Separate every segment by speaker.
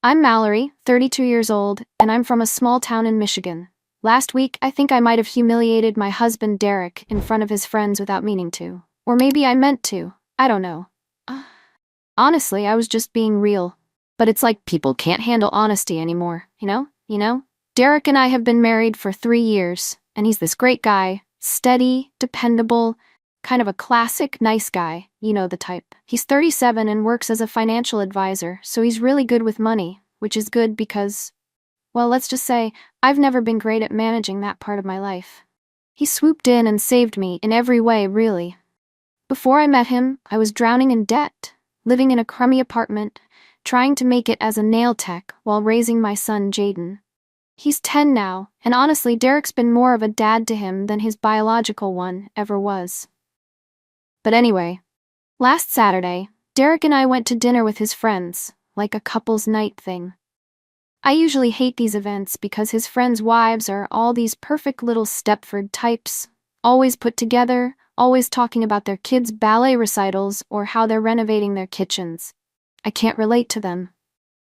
Speaker 1: I'm Mallory, 32 years old, and I'm from a small town in Michigan. Last week, I think I might have humiliated my husband Derek in front of his friends without meaning to. Or maybe I meant to. I don't know. Honestly, I was just being real. But it's like people can't handle honesty anymore, you know? Derek and I have been married for 3 years, and he's this great guy, steady, dependable, kind of a classic nice guy, you know the type. He's 37 and works as a financial advisor, so he's really good with money, which is good because, well, let's just say, I've never been great at managing that part of my life. He swooped in and saved me in every way, really. Before I met him, I was drowning in debt, living in a crummy apartment, trying to make it as a nail tech while raising my son Jaden. He's 10 now, and honestly, Derek's been more of a dad to him than his biological one ever was. But anyway, last Saturday, Derek and I went to dinner with his friends, like a couple's night thing. I usually hate these events because his friends' wives are all these perfect little Stepford types, always put together, always talking about their kids' ballet recitals or how they're renovating their kitchens. I can't relate to them.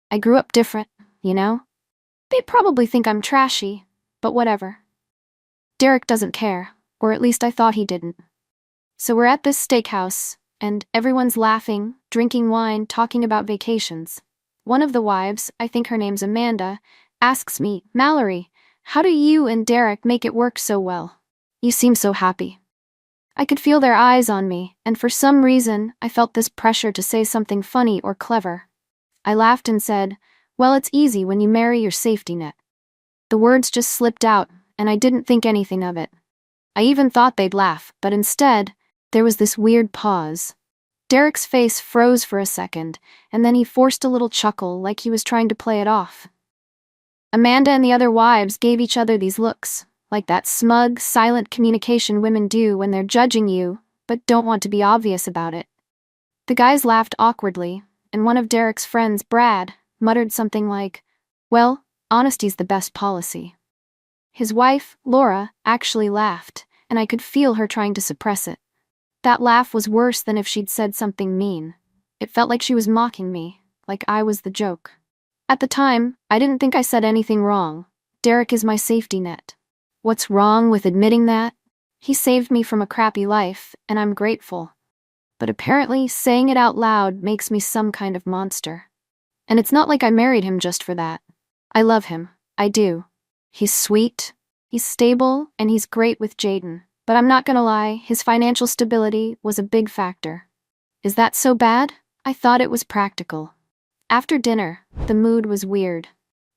Speaker 1: I grew up different, you know? They probably think I'm trashy, but whatever. Derek doesn't care, or at least I thought he didn't. So we're at this steakhouse, and everyone's laughing, drinking wine, talking about vacations. One of the wives, I think her name's Amanda, asks me, "Mallory, how do you and Derek make it work so well? You seem so happy." I could feel their eyes on me, and for some reason, I felt this pressure to say something funny or clever. I laughed and said, "Well, it's easy when you marry your safety net." The words just slipped out, and I didn't think anything of it. I even thought they'd laugh, but instead, there was this weird pause. Derek's face froze for a second, and then he forced a little chuckle like he was trying to play it off. Amanda and the other wives gave each other these looks, like that smug, silent communication women do when they're judging you, but don't want to be obvious about it. The guys laughed awkwardly, and one of Derek's friends, Brad, muttered something like, "Well, honesty's the best policy." His wife, Laura, actually laughed, and I could feel her trying to suppress it. That laugh was worse than if she'd said something mean. It felt like she was mocking me, like I was the joke. At the time, I didn't think I said anything wrong. Derek is my safety net. What's wrong with admitting that? He saved me from a crappy life, and I'm grateful. But apparently, saying it out loud makes me some kind of monster. And it's not like I married him just for that. I love him. I do. He's sweet, he's stable, and he's great with Jaden. But I'm not gonna lie, his financial stability was a big factor. Is that so bad? I thought it was practical. After dinner, the mood was weird.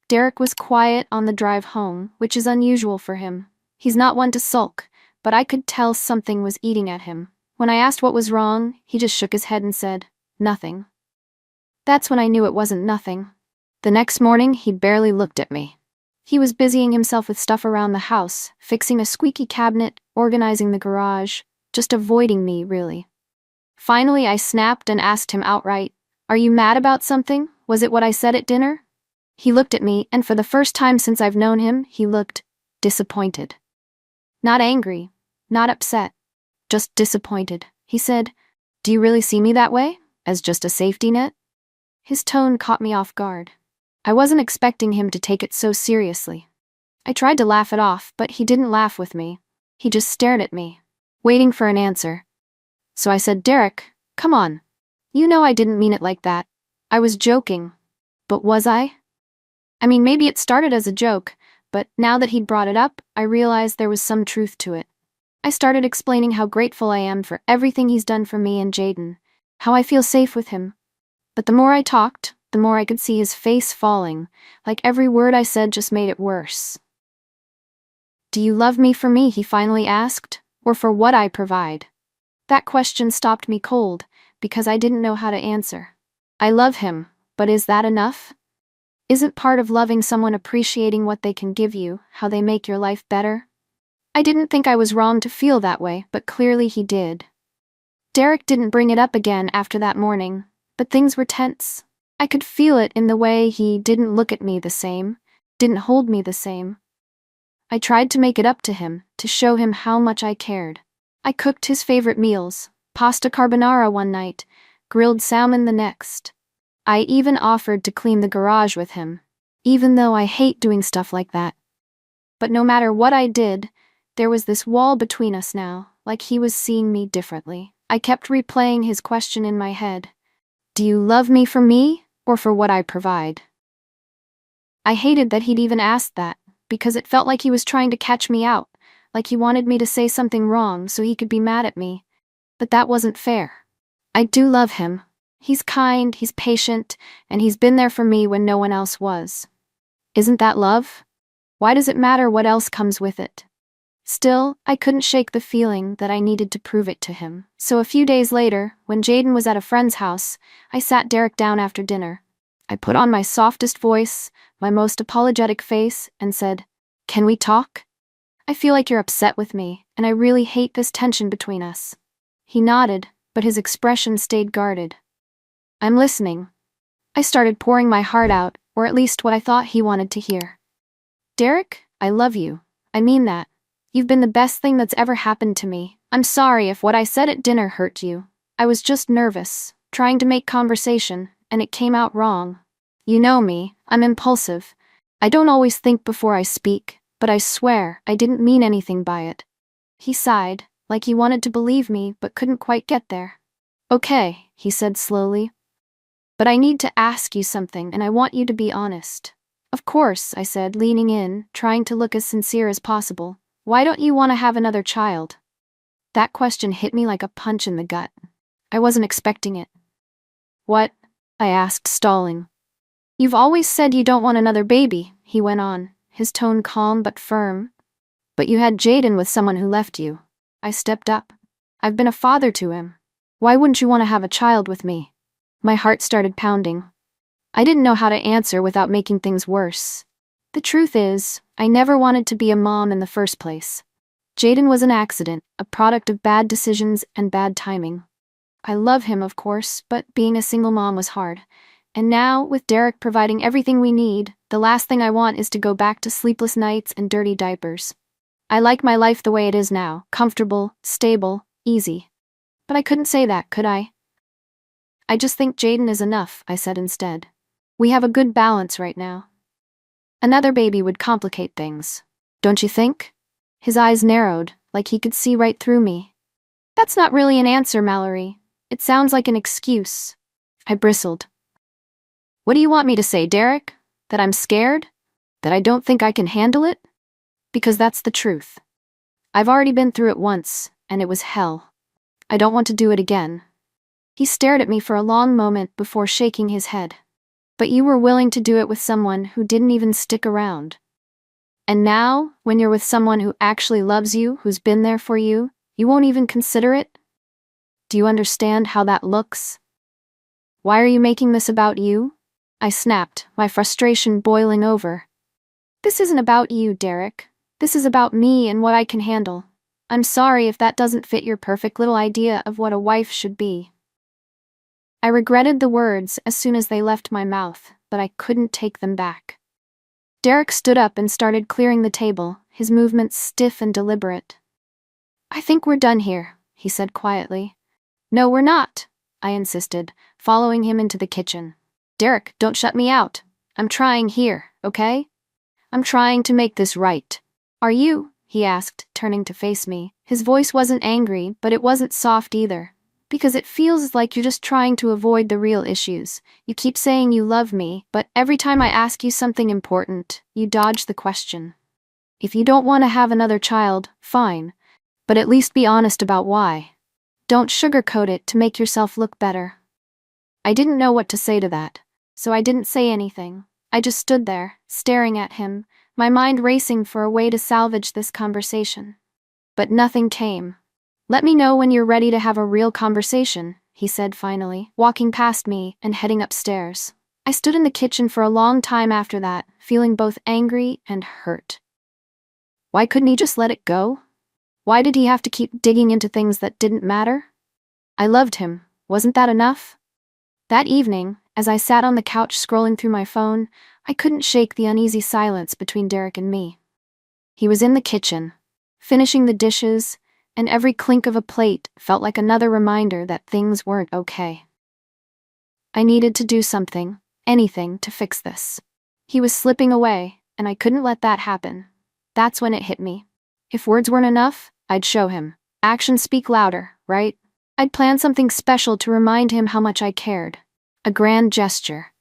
Speaker 1: Derek was quiet on the drive home, which is unusual for him. He's not one to sulk, but I could tell something was eating at him. When I asked what was wrong, he just shook his head and said, "Nothing." That's when I knew it wasn't nothing. The next morning, he barely looked at me. He was busying himself with stuff around the house, fixing a squeaky cabinet, organizing the garage, just avoiding me, really. Finally, I snapped and asked him outright, "Are you mad about something? Was it what I said at dinner?" He looked at me, and for the first time since I've known him, he looked disappointed. Not angry, not upset, just disappointed. He said, "Do you really see me that way? As just a safety net?" His tone caught me off guard. I wasn't expecting him to take it so seriously. I tried to laugh it off, but he didn't laugh with me. He just stared at me, waiting for an answer. So I said, "Derek, come on. You know I didn't mean it like that. I was joking." But was I? I mean, maybe it started as a joke, but now that he'd brought it up, I realized there was some truth to it. I started explaining how grateful I am for everything he's done for me and Jaden, how I feel safe with him. But the more I talked, the more I could see his face falling, like every word I said just made it worse. "Do you love me for me?" he finally asked, "or for what I provide?" That question stopped me cold, because I didn't know how to answer. I love him, but is that enough? Isn't part of loving someone appreciating what they can give you, how they make your life better? I didn't think I was wrong to feel that way, but clearly he did. Derek didn't bring it up again after that morning, but things were tense. I could feel it in the way he didn't look at me the same, didn't hold me the same. I tried to make it up to him, to show him how much I cared. I cooked his favorite meals, pasta carbonara one night, grilled salmon the next. I even offered to clean the garage with him, even though I hate doing stuff like that. But no matter what I did, there was this wall between us now, like he was seeing me differently. I kept replaying his question in my head. Do you love me for me, or for what I provide? I hated that he'd even asked that, because it felt like he was trying to catch me out, like he wanted me to say something wrong so he could be mad at me. But that wasn't fair. I do love him. He's kind, he's patient, and he's been there for me when no one else was. Isn't that love? Why does it matter what else comes with it? Still, I couldn't shake the feeling that I needed to prove it to him. So a few days later, when Jaden was at a friend's house, I sat Derek down after dinner. I put on my softest voice, my most apologetic face, and said, "Can we talk? I feel like you're upset with me, and I really hate this tension between us." He nodded, but his expression stayed guarded. "I'm listening." I started pouring my heart out, or at least what I thought he wanted to hear. "Derek, I love you. I mean that. You've been the best thing that's ever happened to me. I'm sorry if what I said at dinner hurt you. I was just nervous, trying to make conversation, and it came out wrong. You know me, I'm impulsive. I don't always think before I speak, but I swear I didn't mean anything by it." He sighed, like he wanted to believe me but couldn't quite get there. "Okay," he said slowly. "But I need to ask you something, and I want you to be honest." "Of course," I said, leaning in, trying to look as sincere as possible. "Why don't you want to have another child?" That question hit me like a punch in the gut. I wasn't expecting it. "What?" I asked, stalling. "You've always said you don't want another baby," he went on, his tone calm but firm. "But you had Jaden with someone who left you." I stepped up. "I've been a father to him. Why wouldn't you want to have a child with me?" My heart started pounding. I didn't know how to answer without making things worse. The truth is, I never wanted to be a mom in the first place. Jaden was an accident, a product of bad decisions and bad timing. I love him, of course, but being a single mom was hard. And now, with Derek providing everything we need, the last thing I want is to go back to sleepless nights and dirty diapers. I like my life the way it is now, comfortable, stable, easy. But I couldn't say that, could I? "I just think Jaden is enough," I said instead. "We have a good balance right now. Another baby would complicate things. Don't you think?" His eyes narrowed, like he could see right through me. "That's not really an answer, Mallory. It sounds like an excuse." I bristled. "What do you want me to say, Derek? That I'm scared? That I don't think I can handle it? Because that's the truth. I've already been through it once, and it was hell. I don't want to do it again." He stared at me for a long moment before shaking his head. "But you were willing to do it with someone who didn't even stick around. And now, when you're with someone who actually loves you, who's been there for you, you won't even consider it? Do you understand how that looks? Why are you making this about you?" I snapped, my frustration boiling over. "This isn't about you, Derek. This is about me and what I can handle. I'm sorry if that doesn't fit your perfect little idea of what a wife should be." I regretted the words as soon as they left my mouth, but I couldn't take them back. Derek stood up and started clearing the table, his movements stiff and deliberate. "I think we're done here," he said quietly. "No, we're not," I insisted, following him into the kitchen. "Derek, don't shut me out. I'm trying here, okay? I'm trying to make this right." "Are you?" he asked, turning to face me. His voice wasn't angry, but it wasn't soft either. "Because it feels like you're just trying to avoid the real issues. You keep saying you love me, but every time I ask you something important, you dodge the question. If you don't want to have another child, fine. But at least be honest about why. Don't sugarcoat it to make yourself look better." I didn't know what to say to that, so I didn't say anything. I just stood there, staring at him, my mind racing for a way to salvage this conversation. But nothing came. "Let me know when you're ready to have a real conversation," he said finally, walking past me and heading upstairs. I stood in the kitchen for a long time after that, feeling both angry and hurt. Why couldn't he just let it go? Why did he have to keep digging into things that didn't matter? I loved him. Wasn't that enough? That evening, as I sat on the couch scrolling through my phone, I couldn't shake the uneasy silence between Derek and me. He was in the kitchen, finishing the dishes, and every clink of a plate felt like another reminder that things weren't okay. I needed to do something, anything, to fix this. He was slipping away, and I couldn't let that happen. That's when it hit me. If words weren't enough, I'd show him. Actions speak louder, right? I'd plan something special to remind him how much I cared. A grand gesture.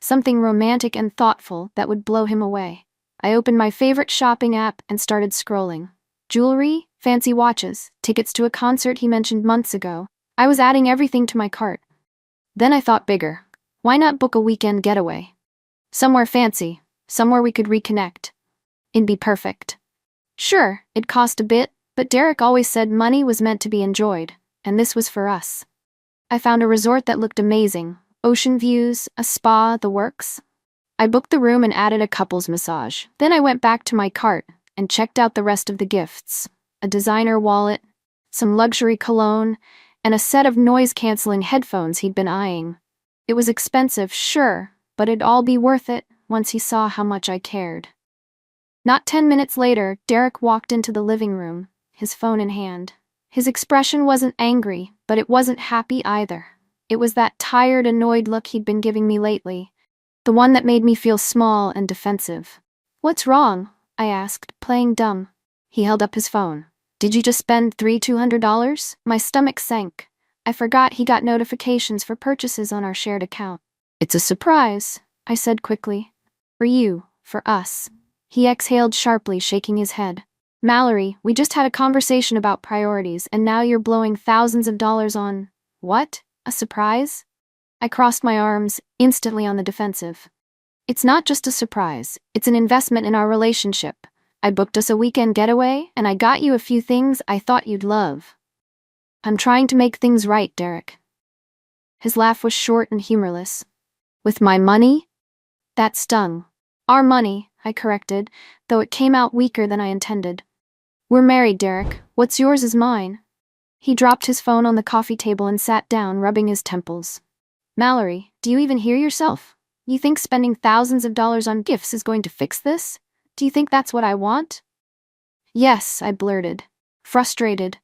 Speaker 1: Something romantic and thoughtful that would blow him away. I opened my favorite shopping app and started scrolling. Jewelry, fancy watches, tickets to a concert he mentioned months ago. I was adding everything to my cart. Then I thought bigger. Why not book a weekend getaway? Somewhere fancy, somewhere we could reconnect. It'd be perfect. Sure, it cost a bit, but Derek always said money was meant to be enjoyed, and this was for us. I found a resort that looked amazing. Ocean views, a spa, the works. I booked the room and added a couples massage. Then I went back to my cart and checked out the rest of the gifts. A designer wallet, some luxury cologne, and a set of noise-canceling headphones he'd been eyeing. It was expensive, sure, but it'd all be worth it once he saw how much I cared. Not 10 minutes later, Derek walked into the living room, his phone in hand. His expression wasn't angry, but it wasn't happy either. It was that tired, annoyed look he'd been giving me lately. The one that made me feel small and defensive. "What's wrong?" I asked, playing dumb. He held up his phone. "Did you just spend $200? My stomach sank. I forgot he got notifications for purchases on our shared account. "It's a surprise," I said quickly. "For you, for us." He exhaled sharply, shaking his head. "Mallory, we just had a conversation about priorities, and now you're blowing thousands of dollars on... What? A surprise?" I crossed my arms, instantly on the defensive. "It's not just a surprise, it's an investment in our relationship. I booked us a weekend getaway, and I got you a few things I thought you'd love. I'm trying to make things right, Derek." His laugh was short and humorless. "With my money?" That stung. "Our money," I corrected, though it came out weaker than I intended. "We're married, Derek. What's yours is mine." He dropped his phone on the coffee table and sat down, rubbing his temples. "Mallory, do you even hear yourself? You think spending thousands of dollars on gifts is going to fix this? Do you think that's what I want?" "Yes," I blurted, frustrated.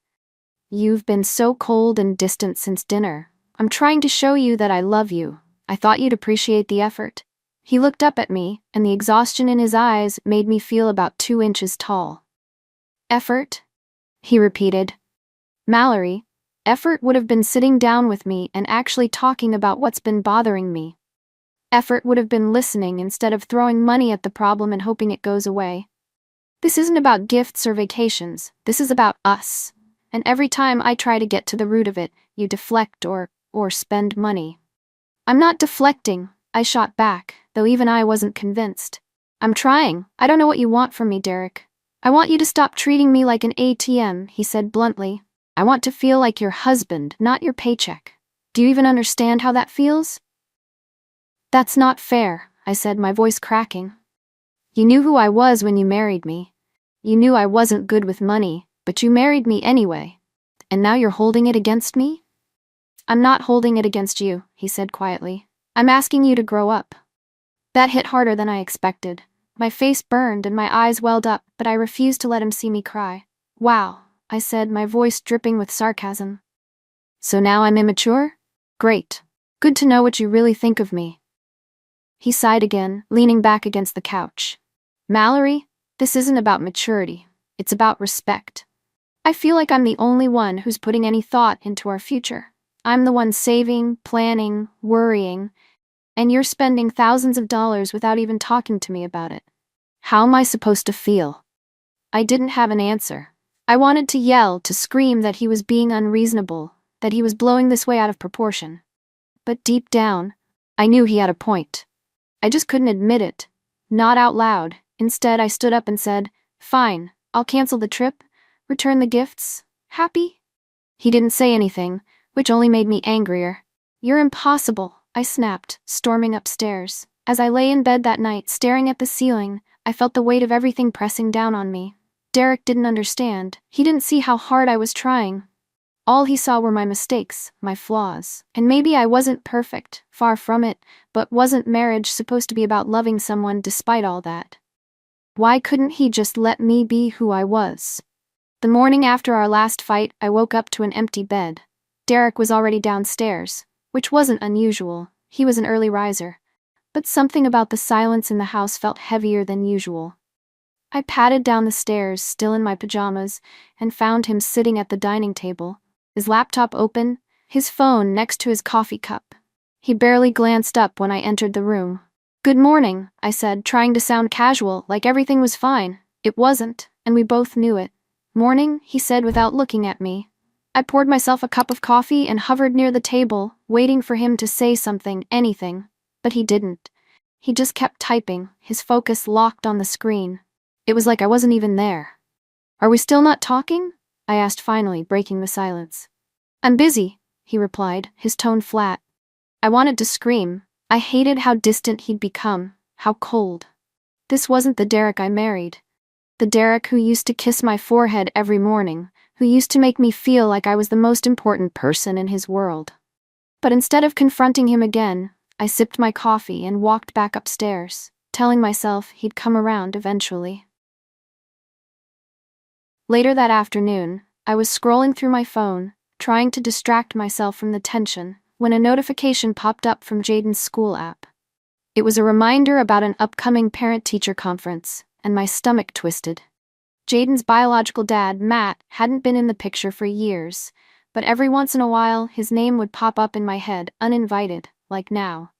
Speaker 1: "You've been so cold and distant since dinner. I'm trying to show you that I love you. I thought you'd appreciate the effort." He looked up at me, and the exhaustion in his eyes made me feel about 2 inches tall. "Effort?" he repeated. "Mallory, effort would have been sitting down with me and actually talking about what's been bothering me. Effort would have been listening instead of throwing money at the problem and hoping it goes away. This isn't about gifts or vacations, this is about us. And every time I try to get to the root of it, you deflect or spend money." "I'm not deflecting," I shot back, though even I wasn't convinced. "I'm trying. I don't know what you want from me, Derek." "I want you to stop treating me like an ATM," he said bluntly. "I want to feel like your husband, not your paycheck. Do you even understand how that feels?" "That's not fair," I said, my voice cracking. "You knew who I was when you married me. You knew I wasn't good with money, but you married me anyway. And now you're holding it against me?" "I'm not holding it against you," he said quietly. "I'm asking you to grow up." That hit harder than I expected. My face burned and my eyes welled up, but I refused to let him see me cry. "Wow," I said, my voice dripping with sarcasm. "So now I'm immature? Great. Good to know what you really think of me." He sighed again, leaning back against the couch. "Mallory, this isn't about maturity. It's about respect. I feel like I'm the only one who's putting any thought into our future. I'm the one saving, planning, worrying, and you're spending thousands of dollars without even talking to me about it. How am I supposed to feel?" I didn't have an answer. I wanted to yell, to scream that he was being unreasonable, that he was blowing this way out of proportion. But deep down, I knew he had a point. I just couldn't admit it. Not out loud. Instead, I stood up and said, "Fine, I'll cancel the trip, return the gifts. Happy?" He didn't say anything, which only made me angrier. "You're impossible," I snapped, storming upstairs. As I lay in bed that night, staring at the ceiling, I felt the weight of everything pressing down on me. Derek didn't understand. He didn't see how hard I was trying. All he saw were my mistakes, my flaws. And maybe I wasn't perfect, far from it, but wasn't marriage supposed to be about loving someone despite all that? Why couldn't he just let me be who I was? The morning after our last fight, I woke up to an empty bed. Derek was already downstairs, which wasn't unusual. He was an early riser, but something about the silence in the house felt heavier than usual. I padded down the stairs, still in my pajamas, and found him sitting at the dining table, his laptop open, his phone next to his coffee cup. He barely glanced up when I entered the room. "Good morning," I said, trying to sound casual, like everything was fine. It wasn't, and we both knew it. "Morning," he said without looking at me. I poured myself a cup of coffee and hovered near the table, waiting for him to say something, anything. But he didn't. He just kept typing, his focus locked on the screen. It was like I wasn't even there. "Are we still not talking?" I asked finally, breaking the silence. "I'm busy," he replied, his tone flat. I wanted to scream. I hated how distant he'd become, how cold. This wasn't the Derek I married. The Derek who used to kiss my forehead every morning, who used to make me feel like I was the most important person in his world. But instead of confronting him again, I sipped my coffee and walked back upstairs, telling myself he'd come around eventually. Later that afternoon, I was scrolling through my phone, trying to distract myself from the tension, when a notification popped up from Jaden's school app. It was a reminder about an upcoming parent-teacher conference, and my stomach twisted. Jaden's biological dad, Matt, hadn't been in the picture for years, but every once in a while his name would pop up in my head, uninvited, like now.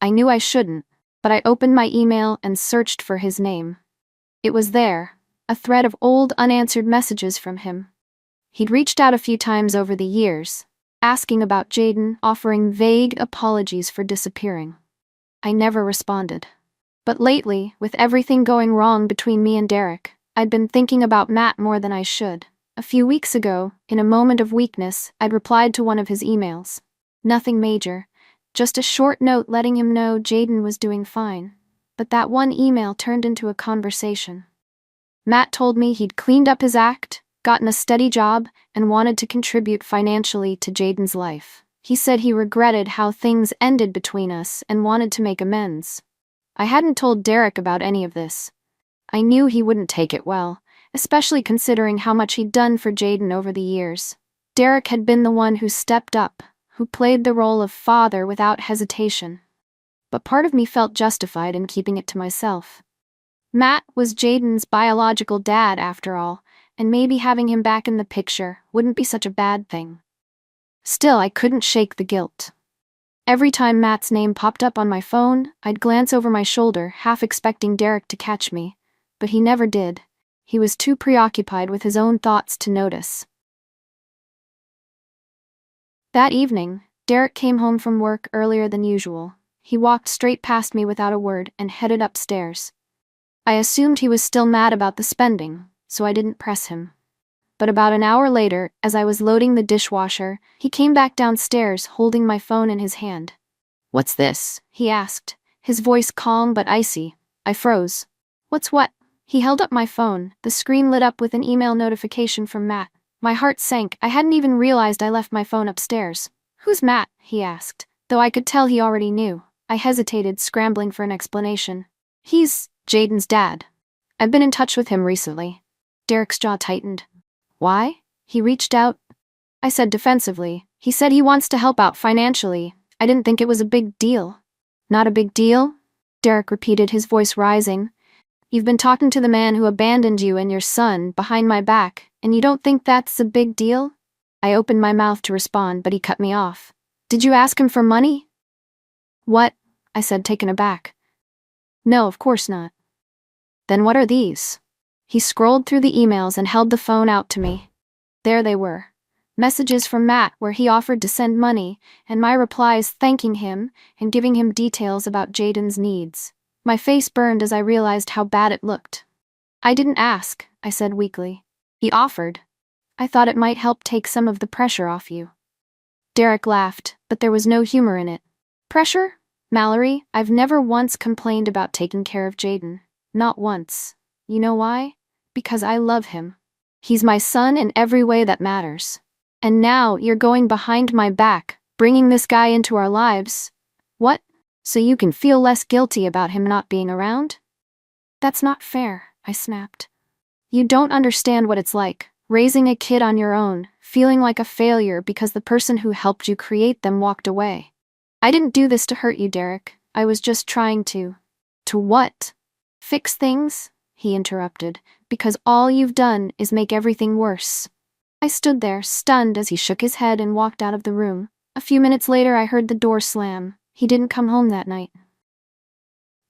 Speaker 1: I knew I shouldn't, but I opened my email and searched for his name. It was there. A thread of old unanswered messages from him. He'd reached out a few times over the years, asking about Jaden, offering vague apologies for disappearing. I never responded. But lately, with everything going wrong between me and Derek, I'd been thinking about Matt more than I should. A few weeks ago, in a moment of weakness, I'd replied to one of his emails. Nothing major, just a short note letting him know Jaden was doing fine. But that one email turned into a conversation. Matt told me he'd cleaned up his act, gotten a steady job, and wanted to contribute financially to Jaden's life. He said he regretted how things ended between us and wanted to make amends. I hadn't told Derek about any of this. I knew he wouldn't take it well, especially considering how much he'd done for Jaden over the years. Derek had been the one who stepped up, who played the role of father without hesitation. But part of me felt justified in keeping it to myself. Matt was Jaden's biological dad, after all, and maybe having him back in the picture wouldn't be such a bad thing. Still, I couldn't shake the guilt. Every time Matt's name popped up on my phone, I'd glance over my shoulder, half expecting Derek to catch me, but he never did. He was too preoccupied with his own thoughts to notice. That evening, Derek came home from work earlier than usual. He walked straight past me without a word and headed upstairs. I assumed he was still mad about the spending, so I didn't press him. But about an hour later, as I was loading the dishwasher, he came back downstairs holding my phone in his hand. "What's this?" he asked, his voice calm but icy. I froze. "What's what?" He held up my phone. The screen lit up with an email notification from Matt. My heart sank. I hadn't even realized I left my phone upstairs. "Who's Matt?" he asked, though I could tell he already knew. I hesitated, scrambling for an explanation. "He's Jaden's dad. I've been in touch with him recently." Derek's jaw tightened. "Why?" He reached out. I said defensively. "He said he wants to help out financially. I didn't think it was a big deal." "Not a big deal?" Derek repeated, his voice rising. "You've been talking to the man who abandoned you and your son behind my back, and you don't think that's a big deal?" I opened my mouth to respond, but he cut me off. "Did you ask him for money?" "What?" I said, taken aback. "No, of course not." "Then what are these?" He scrolled through the emails and held the phone out to me. There they were. Messages from Matt where he offered to send money, and my replies thanking him and giving him details about Jaden's needs. My face burned as I realized how bad it looked. "I didn't ask," I said weakly. "He offered. I thought it might help take some of the pressure off you." Derek laughed, but there was no humor in it. "Pressure? Mallory, I've never once complained about taking care of Jaden. Not once. You know why? Because I love him. He's my son in every way that matters. And now you're going behind my back, bringing this guy into our lives. What? So you can feel less guilty about him not being around?" "That's not fair," I snapped. "You don't understand what it's like, raising a kid on your own, feeling like a failure because the person who helped you create them walked away. I didn't do this to hurt you, Derek. I was just trying to. To what? Fix things? He interrupted. Because all you've done is make everything worse. I stood there, stunned, as he shook his head and walked out of the room. A few minutes later, I heard the door slam. He didn't come home that night.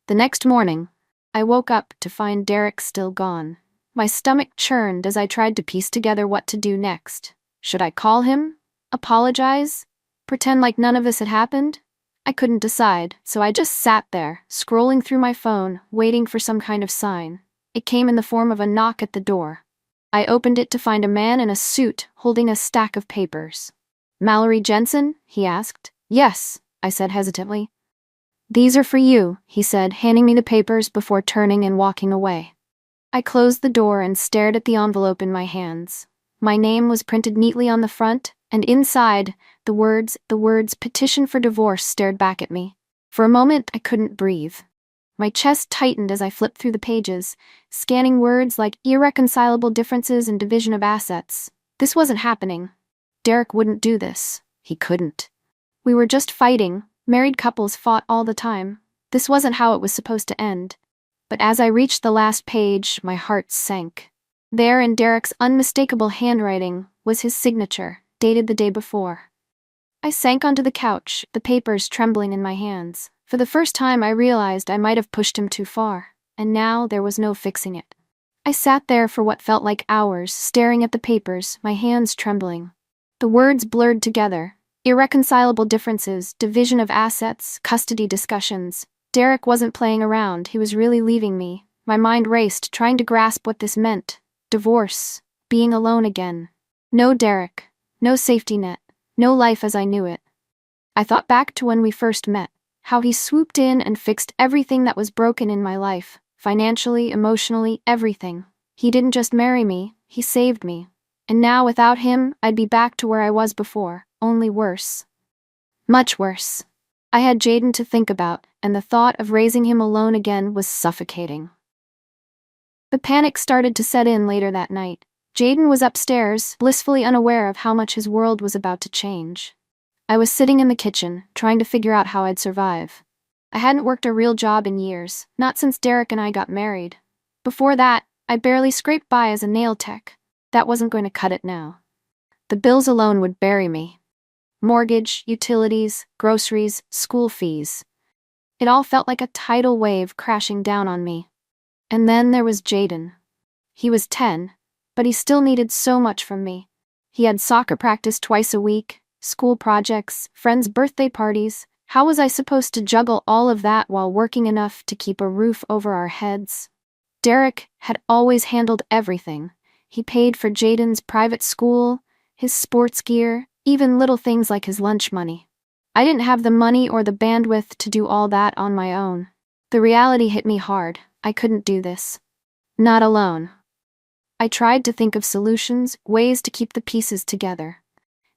Speaker 1: The next morning, I woke up to find Derek still gone. My stomach churned as I tried to piece together what to do next. Should I call him? Apologize? Pretend like none of this had happened? I couldn't decide, so I just sat there, scrolling through my phone, waiting for some kind of sign. It came in the form of a knock at the door. I opened it to find a man in a suit holding a stack of papers. "Mallory Jensen?" he asked. "Yes," I said hesitantly. "These are for you," he said, handing me the papers before turning and walking away. I closed the door and stared at the envelope in my hands. My name was printed neatly on the front, and inside, the words petition for divorce stared back at me. For a moment, I couldn't breathe. My chest tightened as I flipped through the pages, scanning words like irreconcilable differences and division of assets. This wasn't happening. Derek wouldn't do this. He couldn't. We were just fighting. Married couples fought all the time. This wasn't how it was supposed to end. But as I reached the last page, my heart sank. There, in Derek's unmistakable handwriting, was his signature, dated the day before. I sank onto the couch, the papers trembling in my hands. For the first time, I realized I might have pushed him too far, and now there was no fixing it. I sat there for what felt like hours, staring at the papers, my hands trembling. The words blurred together. Irreconcilable differences, division of assets, custody discussions. Derek wasn't playing around, he was really leaving me. My mind raced, trying to grasp what this meant. Divorce. Being alone again. No Derek. No safety net. No life as I knew it. I thought back to when we first met. How he swooped in and fixed everything that was broken in my life. Financially, emotionally, everything. He didn't just marry me, he saved me. And now, without him, I'd be back to where I was before, only worse. Much worse. I had Jaden to think about, and the thought of raising him alone again was suffocating. The panic started to set in later that night. Jaden was upstairs, blissfully unaware of how much his world was about to change. I was sitting in the kitchen, trying to figure out how I'd survive. I hadn't worked a real job in years, not since Derek and I got married. Before that, I barely scraped by as a nail tech. That wasn't going to cut it now. The bills alone would bury me. Mortgage, utilities, groceries, school fees. It all felt like a tidal wave crashing down on me. And then there was Jaden. He was 10, but he still needed so much from me. He had soccer practice twice a week, school projects, friends' birthday parties. How was I supposed to juggle all of that while working enough to keep a roof over our heads? Derek had always handled everything. He paid for Jaden's private school, his sports gear, even little things like his lunch money. I didn't have the money or the bandwidth to do all that on my own. The reality hit me hard. I couldn't do this. Not alone. I tried to think of solutions, ways to keep the pieces together.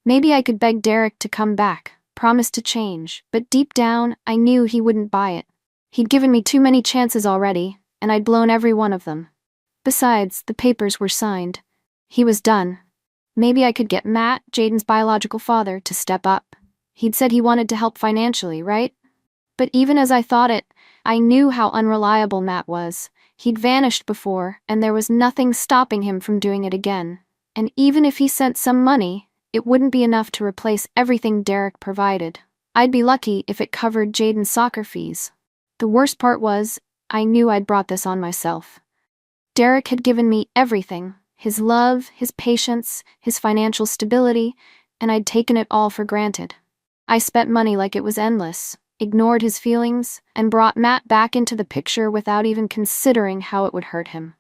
Speaker 1: Maybe I could beg Derek to come back, promise to change, but deep down, I knew he wouldn't buy it. He'd given me too many chances already, and I'd blown every one of them. Besides, the papers were signed. He was done. Maybe I could get Matt, Jaden's biological father, to step up. He'd said he wanted to help financially, right? But even as I thought it, I knew how unreliable Matt was. He'd vanished before, and there was nothing stopping him from doing it again. And even if he sent some money, it wouldn't be enough to replace everything Derek provided. I'd be lucky if it covered Jaden's soccer fees. The worst part was, I knew I'd brought this on myself. Derek had given me everything. His love, his patience, his financial stability, and I'd taken it all for granted. I spent money like it was endless, ignored his feelings, and brought Matt back into the picture without even considering how it would hurt him.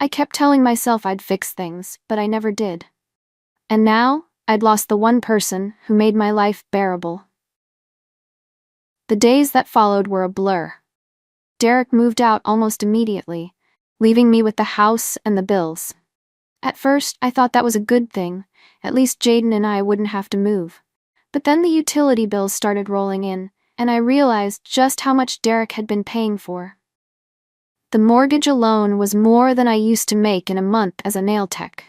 Speaker 1: I kept telling myself I'd fix things, but I never did. And now, I'd lost the one person who made my life bearable. The days that followed were a blur. Derek moved out almost immediately, leaving me with the house and the bills. At first, I thought that was a good thing. At least Jaden and I wouldn't have to move. But then the utility bills started rolling in, and I realized just how much Derek had been paying for. The mortgage alone was more than I used to make in a month as a nail tech.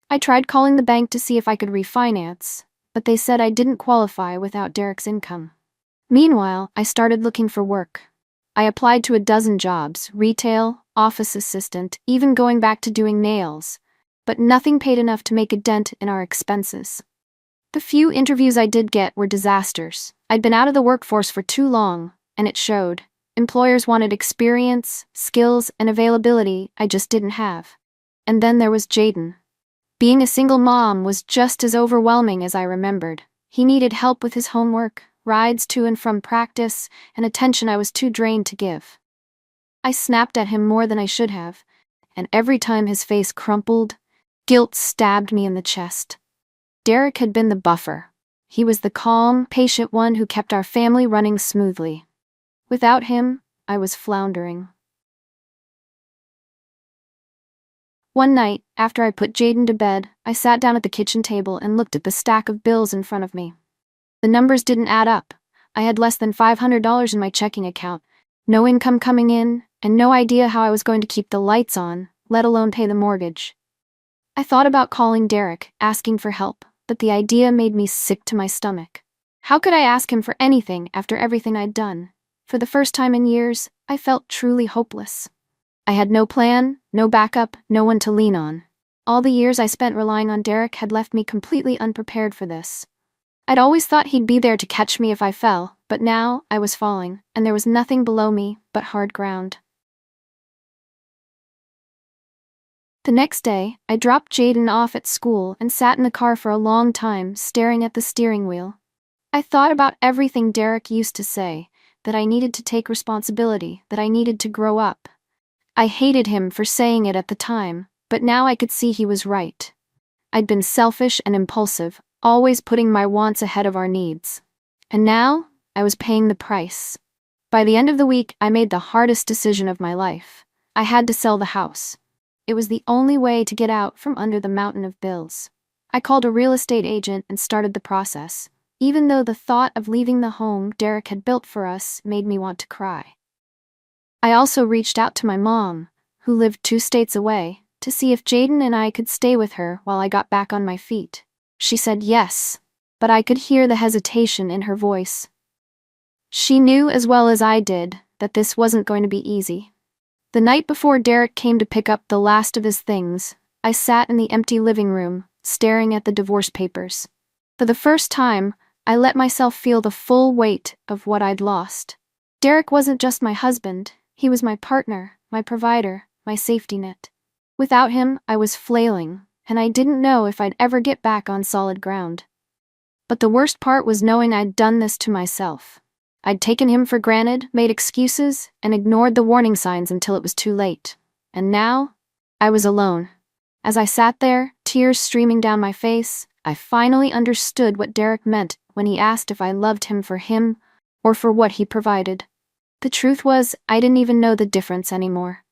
Speaker 1: I tried calling the bank to see if I could refinance, but they said I didn't qualify without Derek's income. Meanwhile, I started looking for work. I applied to a dozen jobs: retail, office assistant, even going back to doing nails. But nothing paid enough to make a dent in our expenses. The few interviews I did get were disasters. I'd been out of the workforce for too long, and it showed. Employers wanted experience, skills, and availability I just didn't have. And then there was Jaden. Being a single mom was just as overwhelming as I remembered. He needed help with his homework, rides to and from practice, and attention I was too drained to give. I snapped at him more than I should have, and every time his face crumpled, guilt stabbed me in the chest. Derek had been the buffer. He was the calm, patient one who kept our family running smoothly. Without him, I was floundering. One night, after I put Jaden to bed, I sat down at the kitchen table and looked at the stack of bills in front of me. The numbers didn't add up. I had less than $500 in my checking account, no income coming in, and no idea how I was going to keep the lights on, let alone pay the mortgage. I thought about calling Derek, asking for help, but the idea made me sick to my stomach. How could I ask him for anything after everything I'd done? For the first time in years, I felt truly hopeless. I had no plan, no backup, no one to lean on. All the years I spent relying on Derek had left me completely unprepared for this. I'd always thought he'd be there to catch me if I fell, but now I was falling, and there was nothing below me but hard ground. The next day, I dropped Jaden off at school and sat in the car for a long time, staring at the steering wheel. I thought about everything Derek used to say, that I needed to take responsibility, that I needed to grow up. I hated him for saying it at the time, but now I could see he was right. I'd been selfish and impulsive, always putting my wants ahead of our needs. And now, I was paying the price. By the end of the week, I made the hardest decision of my life. I had to sell the house. It was the only way to get out from under the mountain of bills. I called a real estate agent and started the process, even though the thought of leaving the home Derek had built for us made me want to cry. I also reached out to my mom, who lived 2 states away, to see if Jaden and I could stay with her while I got back on my feet. She said yes, but I could hear the hesitation in her voice. She knew as well as I did that this wasn't going to be easy. The night before Derek came to pick up the last of his things, I sat in the empty living room, staring at the divorce papers. For the first time, I let myself feel the full weight of what I'd lost. Derek wasn't just my husband, he was my partner, my provider, my safety net. Without him, I was flailing, and I didn't know if I'd ever get back on solid ground. But the worst part was knowing I'd done this to myself. I'd taken him for granted, made excuses, and ignored the warning signs until it was too late. And now, I was alone. As I sat there, tears streaming down my face, I finally understood what Derek meant when he asked if I loved him for him or for what he provided. The truth was, I didn't even know the difference anymore.